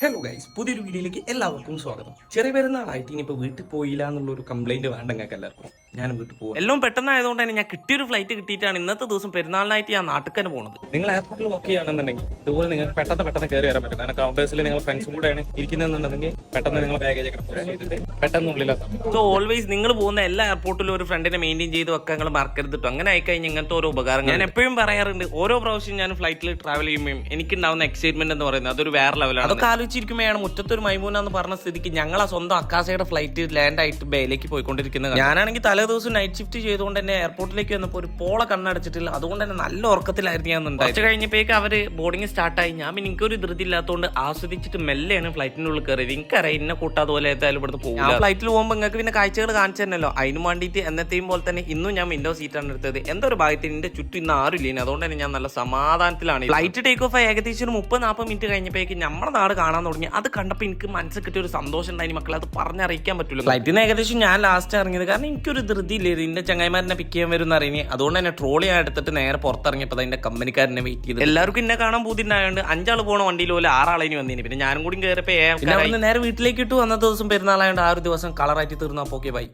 Hello guys, പുതിയൊരു വീഡിയോയിലേക്ക് എല്ലാവർക്കും സ്വാഗതം. ചെറിയ പെരുന്നാളായിട്ട് ഇനിയിപ്പോൾ വീട്ടിൽ പോയില്ല എന്നുള്ളൊരു കംപ്ലൈന്റ് വേണ്ട നിങ്ങൾക്ക് എല്ലാവർക്കും. ഞാൻ വീട്ടിൽ പോകും. എല്ലാം പെട്ടെന്നായതുകൊണ്ട് തന്നെ ഞാൻ കിട്ടിയൊരു ഫ്ലൈറ്റ് കിട്ടിയിട്ടാണ് ഇന്നത്തെ ദിവസം പെരുന്നാളിനായിട്ട് ഞാൻ നാട്ടിൽ പോകുന്നത്. നിങ്ങൾ എയർപോർട്ടിൽ വർക്ക് ചെയ്യുകയാണെന്നുണ്ടെങ്കിൽ ഇതുപോലെ നിങ്ങൾക്ക് പെട്ടെന്ന് കയറി വരാൻ പറ്റും. കാരണം കൗണ്ടേഴ്സിൽ നിങ്ങൾ ഫ്രണ്ട്സും കൂടെയാണ് ഇരിക്കുന്നതെന്നുണ്ടെങ്കിൽ പെട്ടെന്ന് നിങ്ങൾ ബാഗേജ് ഒക്കെ പോസ്റ്റ് ചെയ്തിട്ട് പെട്ടെന്ന് ഉള്ളിലാക്കാം. സോ ഓൾവേസ് നിങ്ങൾ പോകുന്ന എല്ലാ എയർപോർട്ടിലും ഒരു ഫ്രണ്ടിനെ മെയിൻറ്റെയിൻ ചെയ്ത് വെക്കാൻ നിങ്ങൾ മറക്കരുതിട്ടോ. അങ്ങനെ ആയിക്കഴിഞ്ഞാൽ ഇങ്ങനത്തെ ഓരോ ഉപകാരം ഞാൻ എപ്പോഴും പറയാറുണ്ട്. ഓരോ പ്രാവശ്യം ഞാൻ ഫ്ലൈറ്റിൽ ട്രാവൽ ചെയ്യുമ്പോൾ എനിക്കുണ്ടാവുന്ന എക്സൈറ്റ്മെന്റ് എന്ന് പറയുന്നത് അതൊരു വേറെ ലെവലാണ്. അതൊക്കെ ആലോചിച്ചിരിക്കുമ്പോഴാണ് മുറ്റത്തൊരു മൈമൂന എന്ന് പറഞ്ഞ സ്ഥിതിക്ക് ഞങ്ങൾ ആ സ്വന്തം അക്കാസയുടെ ഫ്ലൈറ്റ് ലാൻഡ് ആയിട്ട് ബേയിലേക്ക് പോയിക്കൊണ്ടിരിക്കുന്നത്. ഞാനാണെങ്കിൽ തലേ ദിവസം നൈറ്റ് ഷിഫ്റ്റ് ചെയ്തുകൊണ്ട് തന്നെ എയർപോർട്ടിലേക്ക് വന്നപ്പോൾ ഒരു പോള കണ്ണടച്ചിട്ടില്ല. അതുകൊണ്ട് തന്നെ നല്ല ഉറക്കത്തിലായിരുന്നു ഞാൻ ഉണ്ടായി. കഴിഞ്ഞപ്പോഴേക്ക് അവര് ബോർഡിംഗ് സ്റ്റാർട്ടായി. ഞാൻ പിന്നെ എനിക്കൊരു ധൃതി ഇല്ലാത്തതുകൊണ്ട് ആസ്വദിച്ചിട്ട് മെല്ലെയാണ് ഫ്ലൈറ്റിന്റെ ഉള്ളിൽ കയറിയത്. എനിക്കറിയാം ഇന്നെ കൂട്ടാ പോലെ ഏതായാലും ഇവിടുന്ന് പോകും. ആ ഫ്ലൈറ്റിൽ പോകുമ്പോൾ നിങ്ങൾക്ക് പിന്നെ കാഴ്ചകൾ കാണിച്ചു തന്നല്ലോ. അതിന് വേണ്ടിയിട്ട് എന്നത്തെയും പോലെ തന്നെ ഇന്നും ഞാൻ വിൻഡോ സീറ്റാണ് എടുത്തത്. എന്തോ ഒരു ഭാഗത്തിന് എന്റെ ചുറ്റും ഇന്ന് ആരുമില്ല. അതുകൊണ്ട് തന്നെ ഞാൻ നല്ല സമാധാനത്തിലാണ്. ഫ്ലൈറ്റ് ടേക്ക് ഓഫ് ഏകദേശം ഒരു 30-40 മിനിറ്റ് കഴിഞ്ഞപ്പോഴേക്ക് നമ്മുടെ നാട് കാണാൻ തുടങ്ങി. അത് കണ്ടപ്പോൾ എനിക്ക് മനസ്സിൽ കിട്ടിയ ഒരു സന്തോഷം ഉണ്ടായി. മക്കളെ അത് പറഞ്ഞറിയിക്കാൻ പറ്റില്ല. ഫ്ലൈറ്റിൽ നിന്ന് ഏകദേശം ഞാൻ ലാസ്റ്റ് ഇറങ്ങിയത്. കാരണം എനിക്കൊരു ധൃതി ഇല്ലേ, ഇതിന്റെ ചങ്ങായിമാരനെ പിക്ക് ചെയ്യാൻ വരും എന്നറിയാം. അതുകൊണ്ട് തന്നെ ട്രോളി ഞാൻ എടുത്തിട്ട് നേരെ പുറത്തിറങ്ങിയപ്പോൾ അതിന്റെ കമ്പനിക്കാരനെ വെയിറ്റ് ചെയ്ത്. എല്ലാവർക്കും എന്നെ കാണാൻ പൂതിണ്ടായതുകൊണ്ട് 5 ആൾ പോണ വണ്ടിയിൽ പോലെ 6 ആളേനി വന്നിനി. പിന്നെ ഞാനും കൂടി കയറിയപ്പോൾ നേരെ വീട്ടിലേക്ക് ഇട്ടു. അന്നത്തെ ദിവസം പെരുന്നാളായതുകൊണ്ട് ആ ഒരു ദിവസം കളറായിട്ട് തീർന്നു. അപ്പോൾ ഓക്കെ ബൈ.